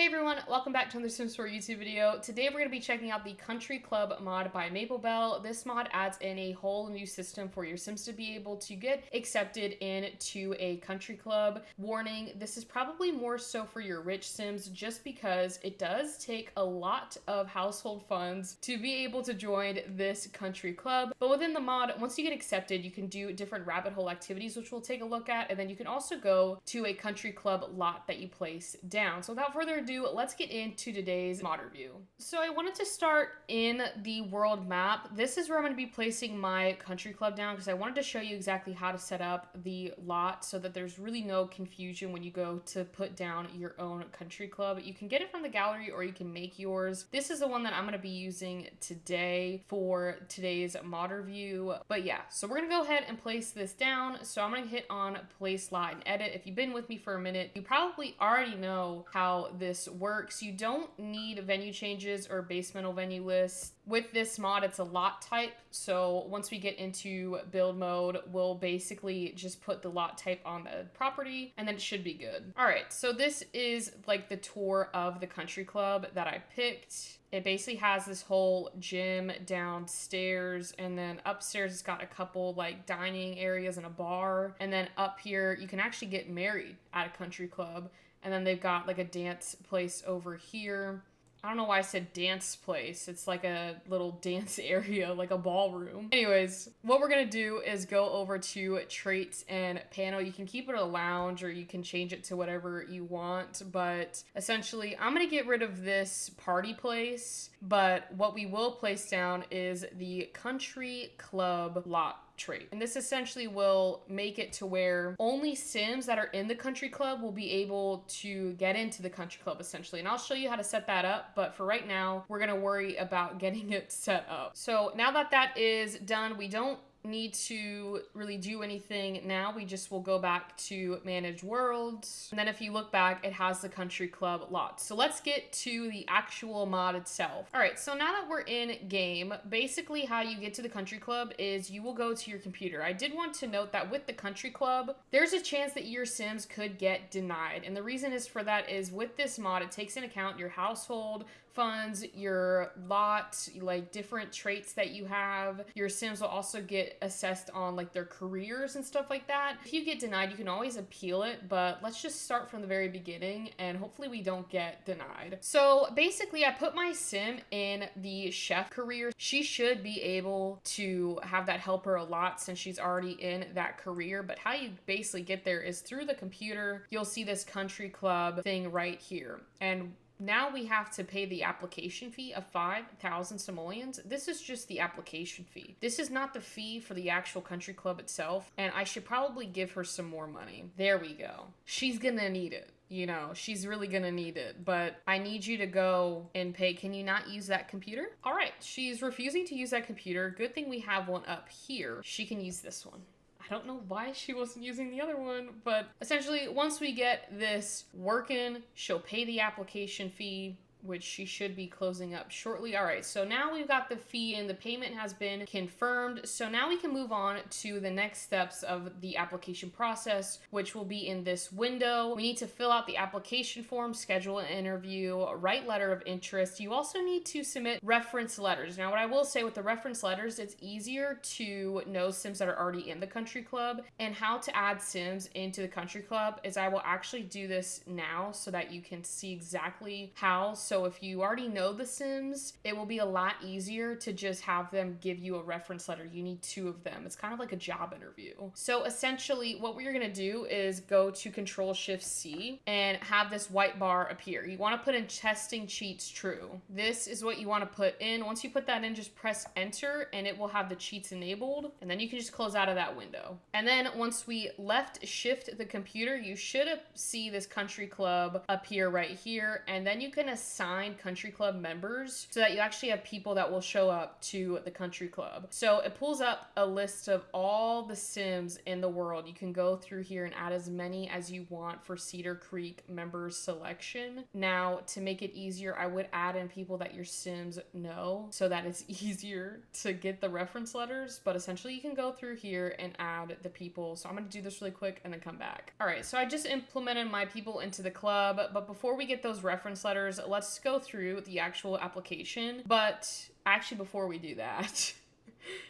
Hey everyone, welcome back to another Sims 4 YouTube video. Today we're going to be checking out the Country Club mod by MapleBell. This mod adds in a whole new system for your Sims to be able to get accepted into a country club. Warning, this is probably more so for your rich Sims just because it does take a lot of household funds to be able to join this country club. But within the mod, once you get accepted, you can do different rabbit hole activities, which we'll take a look at, and then you can also go to a country club lot that you place down. So without further ado, let's get into today's mod review. So I wanted to start in the world map. This is where I'm going to be placing my country club down because I wanted to show you exactly how to set up the lot so that there's really no confusion when you go to put down your own country club. You can get it from the gallery or you can make yours. This is the one that I'm going to be using today for today's mod review. But yeah, so we're going to go ahead and place this down. So I'm going to hit on place lot and edit. If you've been with me for a minute, you probably already know how this works. You don't need venue changes or base mental venue lists. With this mod, it's a lot type. So once we get into build mode, we'll basically just put the lot type on the property and then it should be good. All right, so this is like the tour of the country club that I picked. It basically has this whole gym downstairs, and then upstairs it's got a couple like dining areas and a bar. And then up here, you can actually get married at a country club. And then they've got like a dance place over here. I don't know why I said dance place. It's like a little dance area, like a ballroom. Anyways, what we're gonna do is go over to traits and panel. You can keep it a lounge or you can change it to whatever you want. But essentially, I'm gonna get rid of this party place. But what we will place down is the country club lot trait. And this essentially will make it to where only Sims that are in the country club will be able to get into the country club essentially. And I'll show you how to set that up, but for right now, we're gonna worry about getting it set up. So now that that is done, we don't need to really do anything now. We just will go back to manage worlds, and then if you look back, it has the country club lot. So let's get to the actual mod itself. All right, so now that we're in game, basically how you get to the country club is you will go to your computer. I did want to note that with the country club, there's a chance that your Sims could get denied, and the reason is for that is with this mod, it takes into account your household funds, your lot, like different traits that you have. Your Sims will also get assessed on like their careers and stuff like that. If you get denied, you can always appeal it, but let's just start from the very beginning and hopefully we don't get denied. So basically, I put my Sim in the chef career. She should be able to have that help her a lot since she's already in that career, but how you basically get there is through the computer. You'll see this country club thing right here. And now we have to pay the application fee of 5,000 simoleons. This is just the application fee. This is not the fee for the actual country club itself, and I should probably give her some more money. There we go. She's gonna need it. You know, she's really gonna need it, but I need you to go and pay. Can you not use that computer? All right, she's refusing to use that computer. Good thing we have one up here. She can use this one. I don't know why she wasn't using the other one, but essentially once we get this working, she'll pay the application fee, which she should be closing up shortly. All right, so now we've got the fee and the payment has been confirmed. So now we can move on to the next steps of the application process, which will be in this window. We need to fill out the application form, schedule an interview, write letter of interest. You also need to submit reference letters. Now, what I will say with the reference letters, it's easier to know Sims that are already in the country club, and how to add Sims into the country club is I will actually do this now so that you can see exactly how. So if you already know the Sims, it will be a lot easier to just have them give you a reference letter. You need 2 of them. It's kind of like a job interview. So essentially what we're going to do is go to Control-Shift-C and have this white bar appear. You want to put in testing cheats true. This is what you want to put in. Once you put that in, just press enter and it will have the cheats enabled, and then you can just close out of that window. And then once we left shift the computer, you should see this country club appear right here, and then you can assign assigned country club members so that you actually have people that will show up to the country club. So it pulls up a list of all the Sims in the world. You can go through here and add as many as you want for Cedar Creek members selection. Now, to make it easier, I would add in people that your Sims know so that it's easier to get the reference letters, but essentially you can go through here and add the people. So I'm going to do this really quick and then come back. All right, so I just implemented my people into the club, but before we get those reference letters, let's go through the actual application. But actually, before we do that,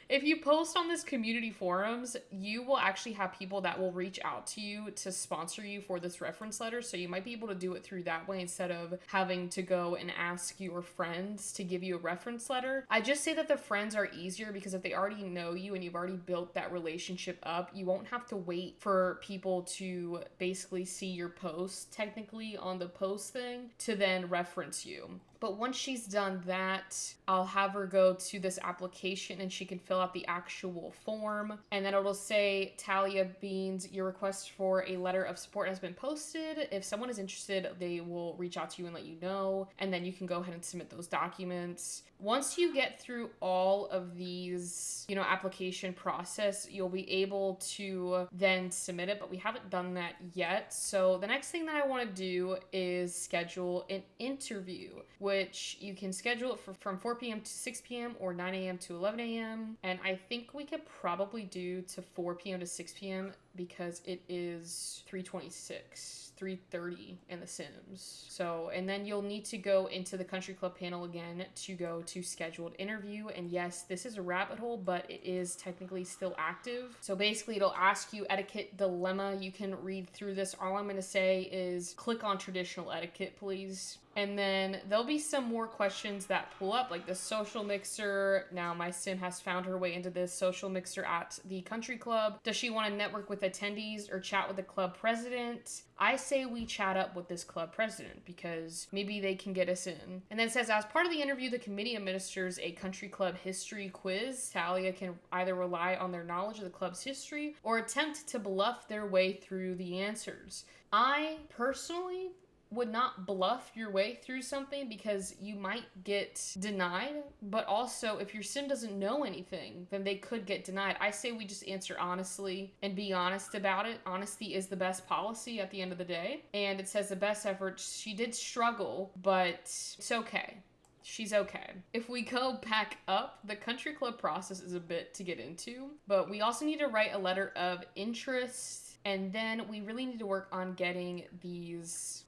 if you post on this community forums, you will actually have people that will reach out to you to sponsor you for this reference letter. So you might be able to do it through that way instead of having to go and ask your friends to give you a reference letter. I just say that the friends are easier because if they already know you and you've already built that relationship up, you won't have to wait for people to basically see your post technically on the post thing to then reference you. But once she's done that, I'll have her go to this application and she can fill out the actual form. And then it'll say, Talia Beans, your request for a letter of support has been posted. If someone is interested, they will reach out to you and let you know. And then you can go ahead and submit those documents. Once you get through all of these, application process, you'll be able to then submit it, but we haven't done that yet. So the next thing that I want to do is schedule an interview, which you can schedule it from 4 p.m. to 6 p.m. or 9 a.m. to 11 a.m. And I think we could probably do to 4 p.m. to 6 p.m. because it is 3:30 in The Sims. So, and then you'll need to go into the country club panel again to go to scheduled interview. And yes, this is a rabbit hole, but it is technically still active. So basically it'll ask you etiquette dilemma. You can read through this. All I'm going to say is click on traditional etiquette, please. And then there'll be some more questions that pull up, like the social mixer. Now my Sim has found her way into this social mixer at the country club. Does she want to network with attendees or chat with the club president? I say we chat up with this club president because maybe they can get us in. And then it says, as part of the interview, the committee administers a country club history quiz. Talia can either rely on their knowledge of the club's history or attempt to bluff their way through the answers. I personally would not bluff your way through something because you might get denied, but also if your Sim doesn't know anything, then they could get denied. I say we just answer honestly and be honest about it. Honesty is the best policy at the end of the day. And it says the best effort. She did struggle, but it's okay. She's okay. If we go back up, the country club process is a bit to get into, but we also need to write a letter of interest. And then we really need to work on getting these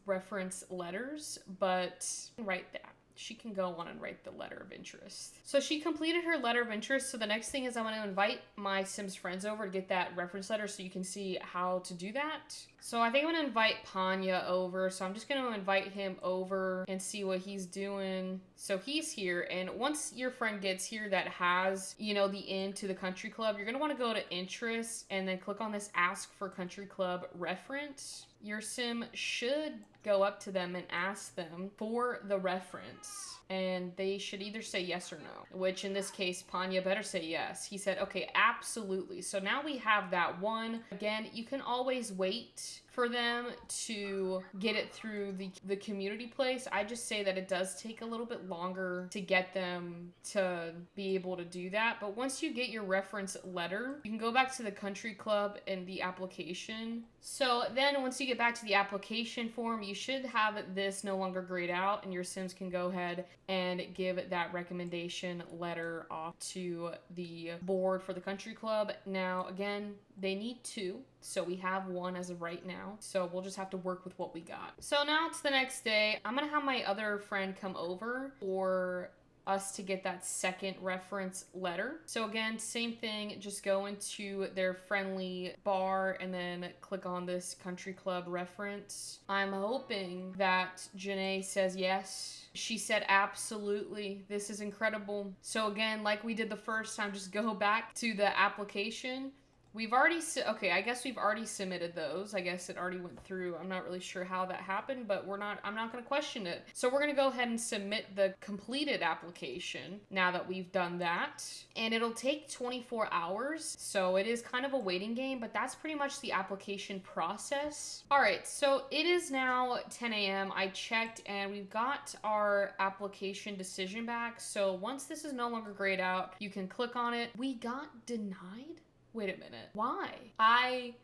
reference letters, but write that. She can go on and write the letter of interest. So she completed her letter of interest. So the next thing is I'm going to invite my Sims friends over to get that reference letter so you can see how to do that. So I think I'm going to invite Panya over. So I'm just going to invite him over and see what he's doing. So he's here. And once your friend gets here that has, the in to the country club, you're going to want to go to interest and then click on this ask for country club reference. Your Sim should go up to them and ask them for the reference. And they should either say yes or no, which in this case, Panya better say yes. He said, okay, absolutely. So now we have that one. Again, you can always wait for them to get it through the community place. I just say that it does take a little bit longer to get them to be able to do that. But once you get your reference letter, you can go back to the country club and the application. So then once you get back to the application form, you should have this no longer grayed out and your Sims can go ahead and give that recommendation letter off to the board for the country club. Now, again, they need 2. So we have 1 as of right now. So we'll just have to work with what we got. So now it's the next day. I'm going to have my other friend come over for us to get that second reference letter. So again, same thing, just go into their friendly bar and then click on this country club reference. I'm hoping that Janae says yes. She said absolutely. This is incredible. So again, like we did the first time, just go back to the application, We've already, okay, I guess we've already submitted those. I guess it already went through. I'm not really sure how that happened, but I'm not going to question it. So we're going to go ahead and submit the completed application now that we've done that. And it'll take 24 hours. So it is kind of a waiting game, but that's pretty much the application process. All right, so it is now 10 a.m. I checked and we've got our application decision back. So once this is no longer grayed out, you can click on it. We got denied? Wait a minute. Why? I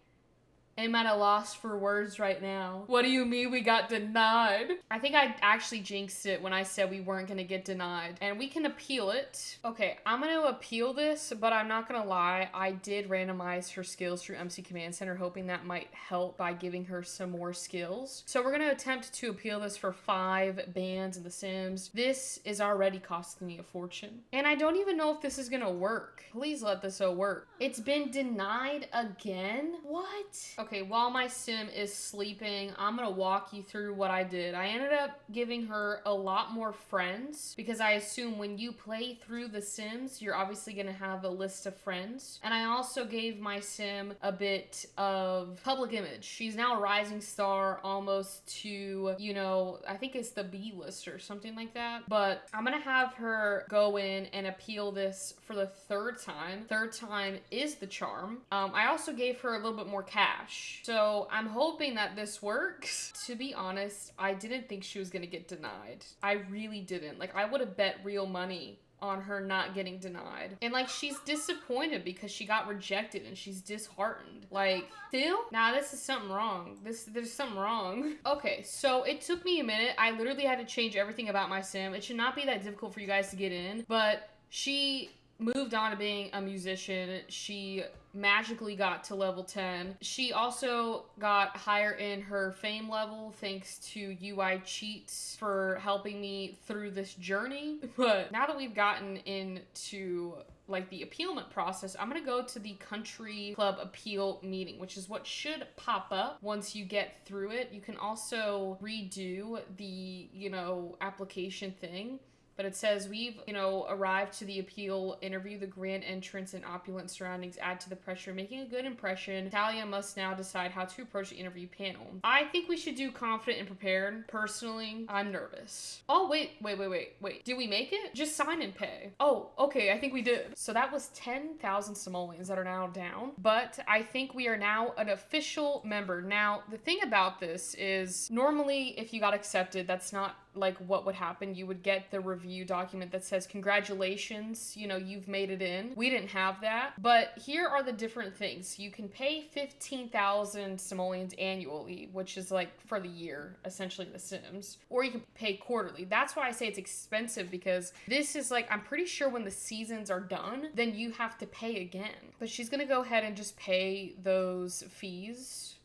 am at a loss for words right now. What do you mean we got denied? I think I actually jinxed it when I said we weren't gonna get denied. And we can appeal it. Okay, I'm gonna appeal this, but I'm not gonna lie. I did randomize her skills through MC Command Center, hoping that might help by giving her some more skills. So we're gonna attempt to appeal this for 5 bans in The Sims. This is already costing me a fortune. And I don't even know if this is gonna work. Please let this work. It's been denied again? What? Okay, while my sim is sleeping, I'm gonna walk you through what I did. I ended up giving her a lot more friends because I assume when you play through The Sims, you're obviously gonna have a list of friends. And I also gave my sim a bit of public image. She's now a rising star, almost to, you know, I think it's the B list or something like that. But I'm gonna have her go in and appeal this for the 3rd time. 3rd time is the charm. I also gave her a little bit more cash. So I'm hoping that this works. To be honest, I didn't think she was gonna get denied. I really didn't. Like, I would have bet real money on her not getting denied. And like, she's disappointed because she got rejected and she's disheartened. Like, still? Nah, this is something wrong. There's something wrong. Okay, so it took me a minute. I literally had to change everything about my sim. It should not be that difficult for you guys to get in, but she moved on to being a musician. She magically got to level 10. She also got higher in her fame level thanks to UI Cheats for helping me through this journey. But now that we've gotten into like the appealment process, I'm gonna go to the country club appeal meeting, which is what should pop up once you get through it. You can also redo the, you know, application thing. But it says, we've, you know, arrived to the appeal interview. The grand entrance and opulent surroundings add to the pressure, making a good impression. Talia must now decide how to approach the interview panel. I think we should do confident and prepared. Personally, I'm nervous. Oh, wait. Did we make it? Just sign and pay. Oh, okay, I think we did. So that was 10,000 simoleons that are now down. But I think we are now an official member. Now, the thing about this is, normally if you got accepted, that's not like what would happen. You would get the review document that says congratulations, you know, you've made it in. We didn't have that, but here are the different things. You can pay 15,000 simoleons annually, which is like for the year, essentially The Sims, or you can pay quarterly. That's why I say it's expensive, because this is like, I'm pretty sure when the seasons are done, then you have to pay again. But she's gonna go ahead and just pay those fees.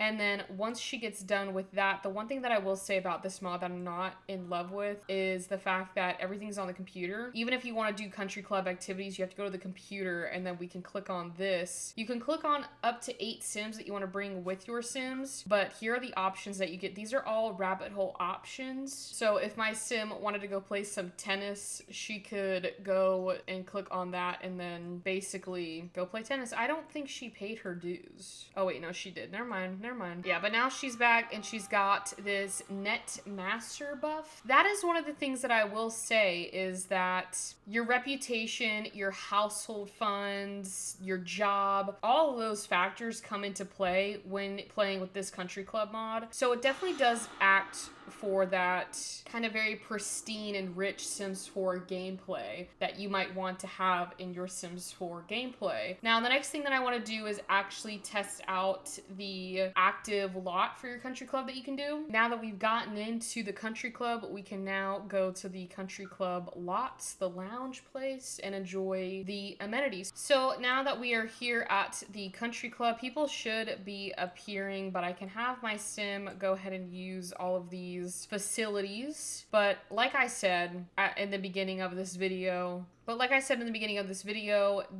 And then once she gets done with that, the one thing that I will say about this mod that I'm not in love with is the fact that everything's on the computer. Even if you want to do country club activities, you have to go to the computer, and then we can click on this. You can click on up to 8 Sims that you want to bring with your Sims, but here are the options that you get. These are all rabbit hole options. So if my Sim wanted to go play some tennis, she could go and click on that and then basically go play tennis. I don't think she paid her dues. Oh wait, no, she did. Never mind. Yeah, but now she's back and she's got this net master buff. That is one of the things that I will say, is that your reputation, your household funds, your job, all of those factors come into play when playing with this country club mod. So it definitely does act for that kind of very pristine and rich Sims 4 gameplay that you might want to have in your Sims 4 gameplay. Now, the next thing that I want to do is actually test out the active lot for your country club that you can do. Now that we've gotten into the country club, we can now go to the country club lots, the lounge place, and enjoy the amenities. So now that we are here at the country club, people should be appearing, but I can have my Sim go ahead and use all of these facilities. But like I said in the beginning of this video,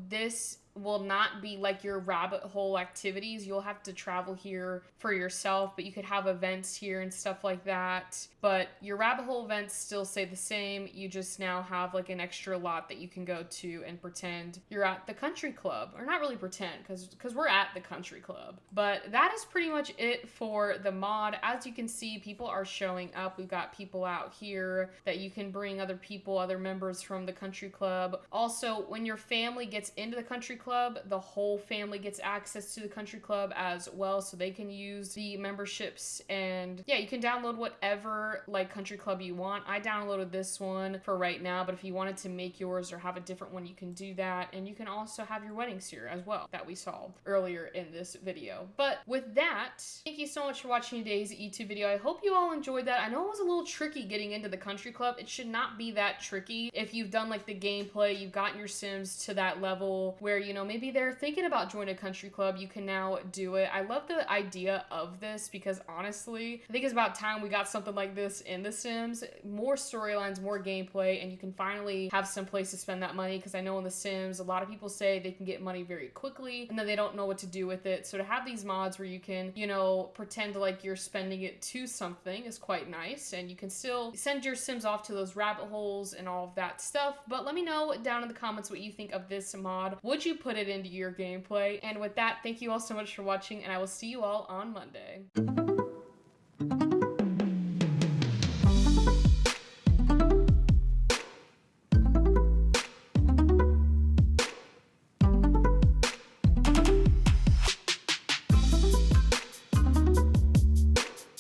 this will not be like your rabbit hole activities. You'll have to travel here for yourself, but you could have events here and stuff like that. But your rabbit hole events still stay the same. You just now have like an extra lot that you can go to and pretend you're at the country club. Or not really pretend, because we're at the country club. But that is pretty much it for the mod. As you can see, people are showing up. We've got people out here that you can bring other people, other members from the country club. Also, when your family gets into the country club, the whole family gets access to the country club as well, so they can use the memberships. And yeah, you can download whatever like country club you want. I downloaded this one for right now, but if you wanted to make yours or have a different one, you can do that. And you can also have your weddings here as well, that we saw earlier in this video. But with that, thank you so much for watching today's YouTube video. I hope you all enjoyed that. I know it was a little tricky getting into the country club. It should not be that tricky. If you've done like the gameplay, you've gotten your Sims to that level where, you know, maybe they're thinking about joining a country club, you can now do it. I love the idea of this because honestly, I think it's about time we got something like this in The Sims. More storylines, more gameplay, and you can finally have some place to spend that money, because I know in The Sims, a lot of people say they can get money very quickly and then they don't know what to do with it. So to have these mods where you can, you know, pretend like you're spending it to something is quite nice, and you can still send your Sims off to those rabbit holes and all of that stuff. But let me know down in the comments what you think of this mod. Would you put it into your gameplay? And with that, thank you all so much for watching, and I will see you all on Monday.